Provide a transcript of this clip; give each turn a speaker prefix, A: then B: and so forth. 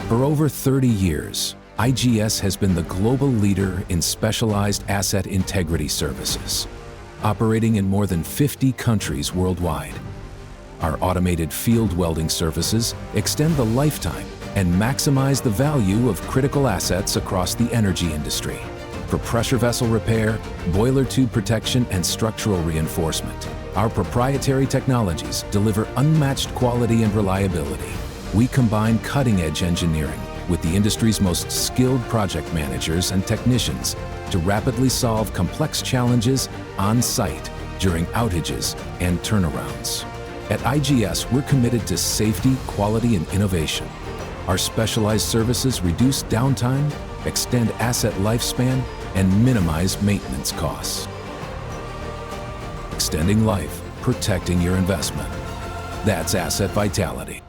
A: For over 30 years, IGS has been the global leader in specialized asset integrity services, operating in more than 50 countries worldwide. Our automated field welding services extend the lifetime and maximize the value of critical assets across the energy industry. For pressure vessel repair, boiler tube protection, and structural reinforcement, our proprietary technologies deliver unmatched quality and reliability. We combine cutting-edge engineering with the industry's most skilled project managers and technicians to rapidly solve complex challenges on site during outages and turnarounds. At IGS, we're committed to safety, quality, and innovation. Our specialized services reduce downtime, extend asset lifespan, and minimize maintenance costs. Extending life, protecting your investment. That's asset vitality.